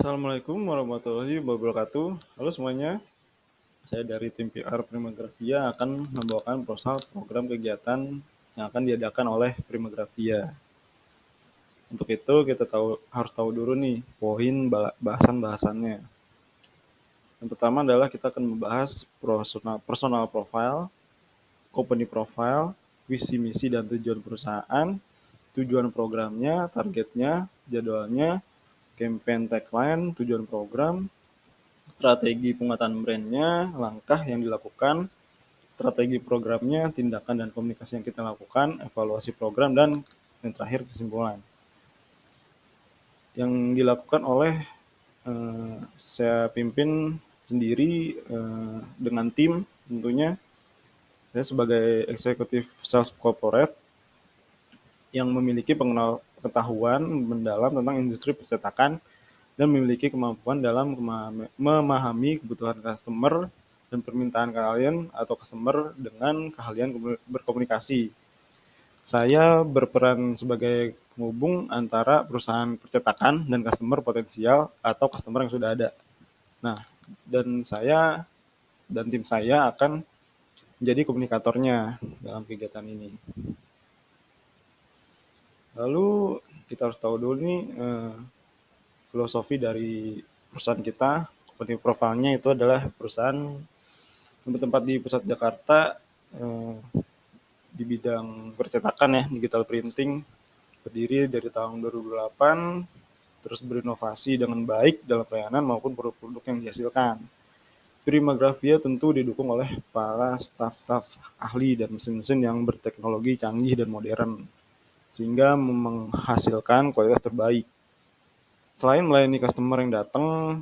Assalamualaikum warahmatullahi wabarakatuh. Halo semuanya, saya dari tim PR Primagravia akan membawakan proposal program kegiatan yang akan diadakan oleh Primagravia. Untuk itu kita harus tahu dulu nih poin bahasan-bahasannya. Yang pertama adalah kita akan membahas personal profile, company profile, visi misi dan tujuan perusahaan, tujuan programnya, targetnya, jadwalnya, campaign tagline, tujuan program, strategi penguatan brandnya, langkah yang dilakukan, strategi programnya, tindakan dan komunikasi yang kita lakukan, evaluasi program, dan yang terakhir kesimpulan. Yang dilakukan oleh saya pimpin sendiri dengan tim tentunya. Saya sebagai eksekutif sales corporate yang memiliki pengetahuan mendalam tentang industri percetakan dan memiliki kemampuan dalam memahami kebutuhan customer dan permintaan kalian atau customer dengan keahlian berkomunikasi. Saya berperan sebagai penghubung antara perusahaan percetakan dan customer potensial atau customer yang sudah ada. Nah, dan tim saya akan menjadi komunikatornya dalam kegiatan ini. Lalu kita harus tahu dulu nih filosofi dari perusahaan kita. Company profile-nya itu adalah perusahaan yang bertempat di pusat Jakarta di bidang percetakan ya, digital printing, berdiri dari tahun 2008, terus berinovasi dengan baik dalam pelayanan maupun produk-produk yang dihasilkan. Primagravia tentu didukung oleh para staf-staf ahli dan mesin-mesin yang berteknologi canggih dan modern, sehingga menghasilkan kualitas terbaik. Selain melayani customer yang datang,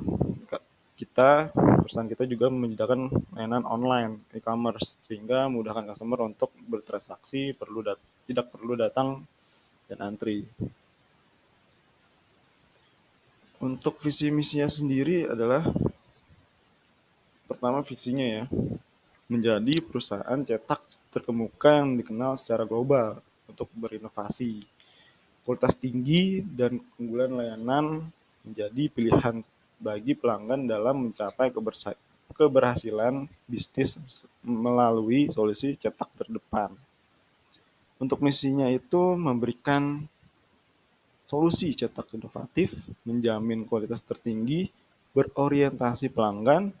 perusahaan kita juga menyediakan layanan online e-commerce sehingga memudahkan customer untuk bertransaksi tidak perlu datang dan antri. Untuk visi misinya sendiri adalah pertama visinya ya, menjadi perusahaan cetak terkemuka yang dikenal secara global untuk berinovasi. Kualitas tinggi dan keunggulan layanan menjadi pilihan bagi pelanggan dalam mencapai keberhasilan bisnis melalui solusi cetak terdepan. Untuk misinya itu memberikan solusi cetak inovatif, menjamin kualitas tertinggi, berorientasi pelanggan,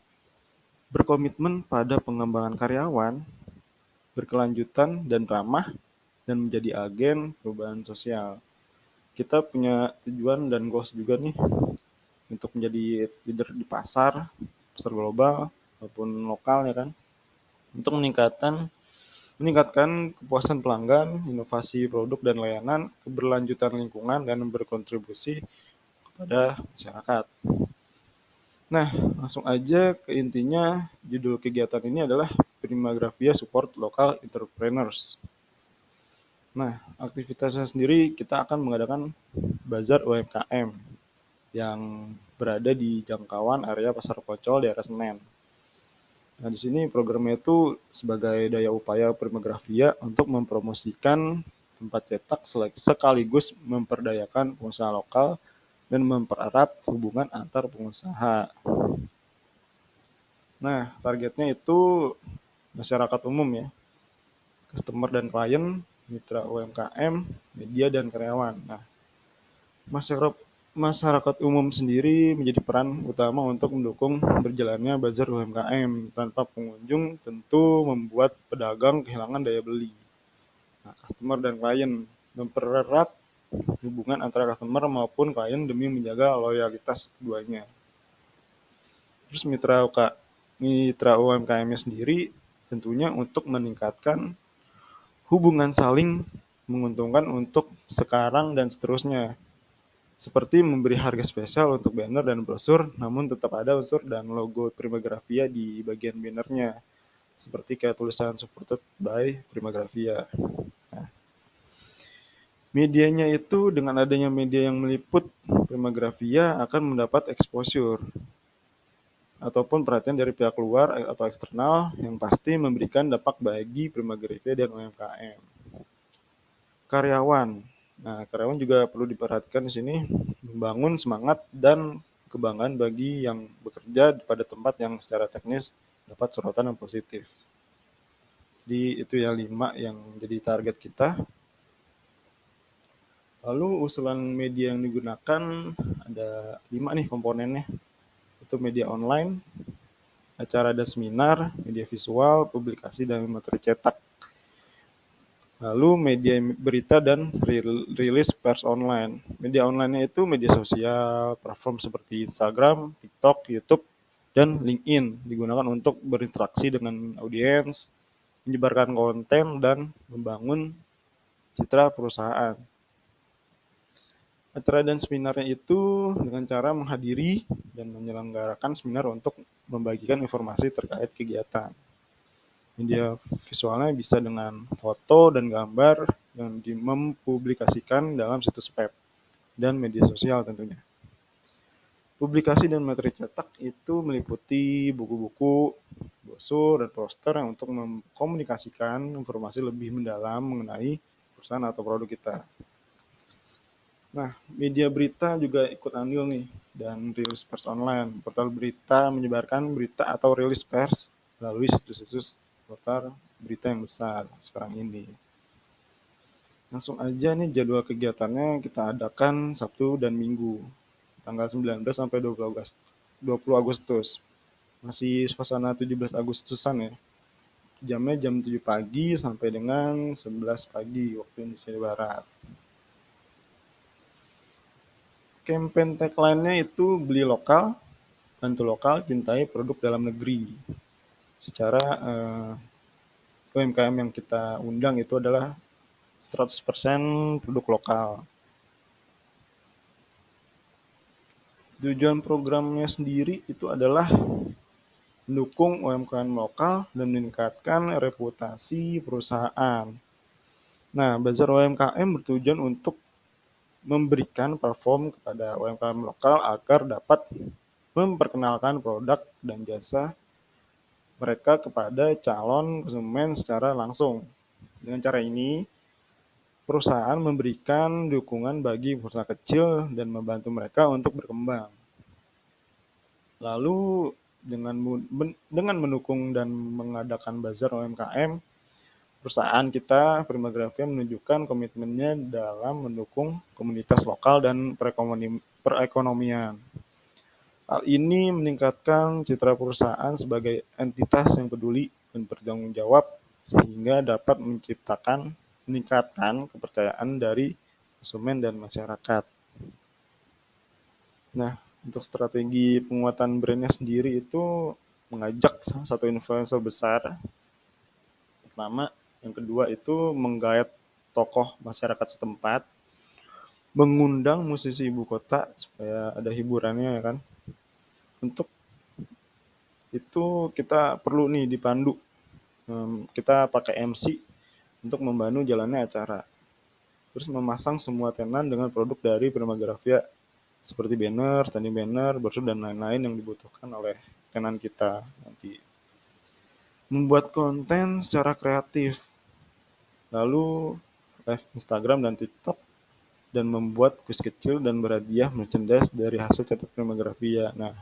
berkomitmen pada pengembangan karyawan, berkelanjutan dan ramah, dan menjadi agen perubahan sosial. Kita punya tujuan dan goals juga nih untuk menjadi leader di pasar global maupun lokal ya kan, untuk meningkatkan kepuasan pelanggan, inovasi produk dan layanan, keberlanjutan lingkungan, dan berkontribusi kepada masyarakat. Nah, langsung aja ke intinya. Judul kegiatan ini adalah Primagravia Support Local Entrepreneurs. Nah, aktivitasnya sendiri kita akan mengadakan bazar UMKM yang berada di jangkauan area Pasar Poncol daerah Senen. Nah, di sini programnya itu sebagai daya upaya Primagravia untuk mempromosikan tempat cetak sekaligus memperdayakan pengusaha lokal dan mempererat hubungan antar pengusaha. Nah, targetnya itu masyarakat umum ya, customer dan klien, mitra UMKM, media dan karyawan. Nah, masyarakat umum sendiri menjadi peran utama untuk mendukung berjalannya bazar UMKM. Tanpa pengunjung tentu membuat pedagang kehilangan daya beli. Nah, customer dan klien mempererat hubungan antara customer maupun klien demi menjaga loyalitas keduanya. Terus mitra UMKM-nya sendiri tentunya untuk meningkatkan hubungan saling menguntungkan untuk sekarang dan seterusnya. Seperti memberi harga spesial untuk banner dan brosur, namun tetap ada unsur dan logo Primagravia di bagian bannernya. Seperti kayak tulisan supported by Primagravia. Nah, medianya itu dengan adanya media yang meliput Primagravia akan mendapat exposure ataupun perhatian dari pihak luar atau eksternal yang pasti memberikan dampak bagi Primagravia dan UMKM. Karyawan. Nah, karyawan juga perlu diperhatikan di sini, membangun semangat dan kebanggaan bagi yang bekerja pada tempat yang secara teknis dapat sorotan yang positif. Jadi itu ya 5 yang jadi target kita. Lalu usulan media yang digunakan ada 5 nih komponennya. Itu media online, acara dan seminar, media visual, publikasi, dan materi cetak. Lalu media berita dan rilis pers online. Media online-nya itu media sosial, platform seperti Instagram, TikTok, YouTube, dan LinkedIn digunakan untuk berinteraksi dengan audiens, menyebarkan konten, dan membangun citra perusahaan. Acara dan seminarnya itu dengan cara menghadiri dan menyelenggarakan seminar untuk membagikan informasi terkait kegiatan. Media visualnya bisa dengan foto dan gambar yang mempublikasikan dalam situs web dan media sosial tentunya. Publikasi dan materi cetak itu meliputi buku-buku, brosur, dan poster yang untuk mengkomunikasikan informasi lebih mendalam mengenai perusahaan atau produk kita. Nah, media berita juga ikut andil nih dan rilis pers online. Portal berita menyebarkan berita atau rilis pers melalui situs-situs portal berita yang besar sekarang ini. Langsung aja nih jadwal kegiatannya kita adakan Sabtu dan Minggu, tanggal 19 sampai 20 Agustus. Masih suasana 17 Agustusan ya. Jamnya jam 7 pagi sampai dengan 11 pagi waktu Indonesia Barat. Campaign tagline-nya itu beli lokal, bantu lokal, cintai produk dalam negeri. Secara UMKM yang kita undang itu adalah 100% produk lokal. Tujuan programnya sendiri itu adalah mendukung UMKM lokal dan meningkatkan reputasi perusahaan. Nah, Bazar UMKM bertujuan untuk memberikan platform kepada UMKM lokal agar dapat memperkenalkan produk dan jasa mereka kepada calon konsumen secara langsung. Dengan cara ini, perusahaan memberikan dukungan bagi perusahaan kecil dan membantu mereka untuk berkembang. Lalu dengan mendukung dan mengadakan bazar UMKM, perusahaan kita Primagravia menunjukkan komitmennya dalam mendukung komunitas lokal dan perekonomian. Hal ini meningkatkan citra perusahaan sebagai entitas yang peduli dan bertanggung jawab sehingga dapat meningkatkan kepercayaan dari konsumen dan masyarakat. Nah, untuk strategi penguatan brandnya sendiri itu mengajak satu influencer besar. Pertama, yang kedua itu menggait tokoh masyarakat setempat, mengundang musisi ibu kota supaya ada hiburannya ya kan. Untuk itu kita perlu nih dipandu. Kita pakai MC untuk membantu jalannya acara. Terus memasang semua tenan dengan produk dari Primagravia seperti banner, standing banner, brosur dan lain-lain yang dibutuhkan oleh tenan kita nanti. Membuat konten secara kreatif. Lalu live Instagram dan TikTok dan membuat kuis kecil dan berhadiah merchandise dari hasil cetak Primagravia. Nah,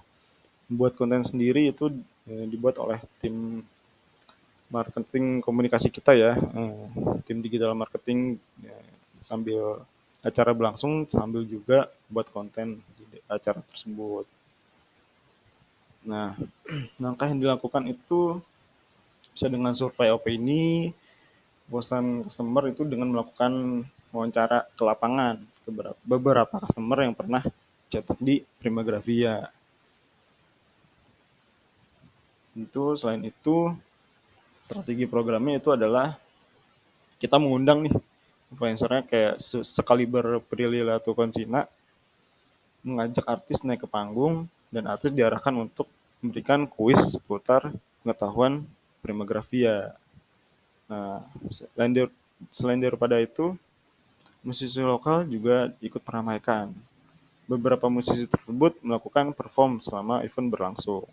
membuat konten sendiri itu dibuat oleh tim marketing komunikasi kita ya, tim digital marketing ya, sambil acara berlangsung sambil juga buat konten di acara tersebut. Nah, langkah yang dilakukan itu bisa dengan survei opini, bosan customer itu dengan melakukan wawancara ke lapangan ke beberapa customer yang pernah cetak di Primagravia. Tentu selain itu strategi programnya itu adalah kita mengundang nih influencernya kayak sekaliber Prilly Latuconsina, mengajak artis naik ke panggung dan artis diarahkan untuk memberikan kuis seputar pengetahuan Primagravia. Nah, selain daripada itu, musisi lokal juga ikut meramaikan. Beberapa musisi tersebut melakukan perform selama event berlangsung.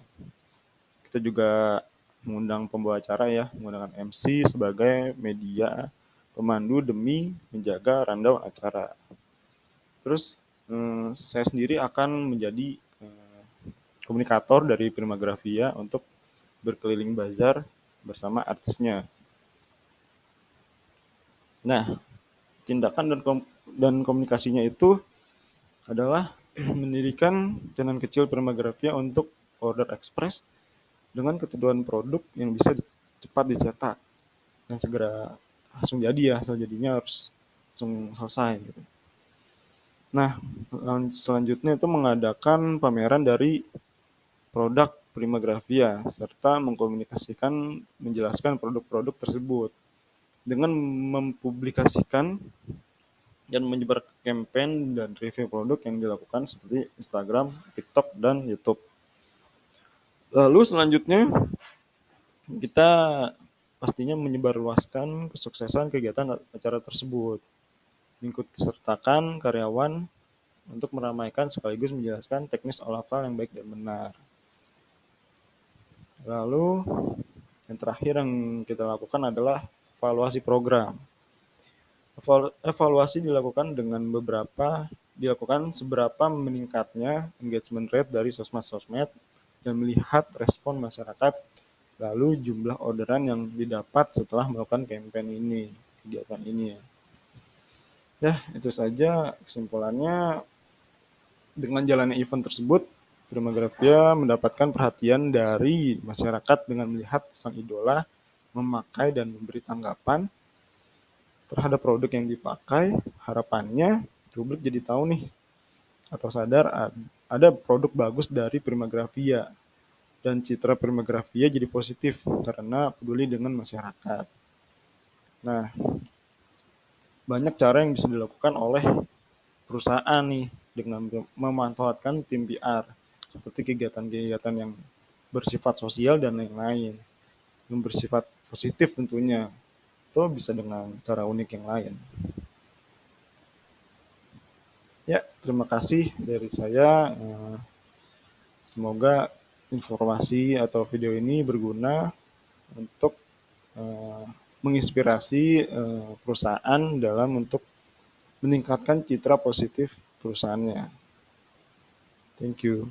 Kita juga mengundang pembawa acara ya, menggunakan MC sebagai media pemandu demi menjaga rundown acara. Terus saya sendiri akan menjadi komunikator dari Primagravia untuk berkeliling bazar bersama artisnya. Nah, tindakan dan komunikasinya itu adalah mendirikan channel kecil Primagravia untuk order ekspres dengan ketentuan produk yang bisa cepat dicetak dan segera langsung jadi ya, hasil jadinya harus langsung selesai gitu. Nah, selanjutnya itu mengadakan pameran dari produk Primagravia serta mengkomunikasikan, menjelaskan produk-produk tersebut dengan mempublikasikan dan menyebar campaign dan review produk yang dilakukan seperti Instagram, TikTok, dan YouTube. Lalu selanjutnya kita pastinya menyebarluaskan kesuksesan kegiatan acara tersebut, mengikut sertakan karyawan untuk meramaikan sekaligus menjelaskan teknis olah file yang baik dan benar. Lalu yang terakhir yang kita lakukan adalah evaluasi program. Evaluasi dilakukan seberapa meningkatnya engagement rate dari sosmed-sosmed dan melihat respon masyarakat, lalu jumlah orderan yang didapat setelah melakukan campaign ini, kegiatan ini. Ya, itu saja kesimpulannya. Dengan jalannya event tersebut, Primagravia mendapatkan perhatian dari masyarakat dengan melihat sang idola memakai dan memberi tanggapan terhadap produk yang dipakai. Harapannya publik jadi tahu nih atau sadar ada produk bagus dari Primagravia dan citra Primagravia jadi positif karena peduli dengan masyarakat. Nah, banyak cara yang bisa dilakukan oleh perusahaan nih dengan memanfaatkan tim PR seperti kegiatan-kegiatan yang bersifat sosial dan lain-lain yang bersifat positif tentunya, itu bisa dengan cara unik yang lain. Ya, terima kasih dari saya. Semoga informasi atau video ini berguna untuk menginspirasi perusahaan dalam untuk meningkatkan citra positif perusahaannya. Thank you.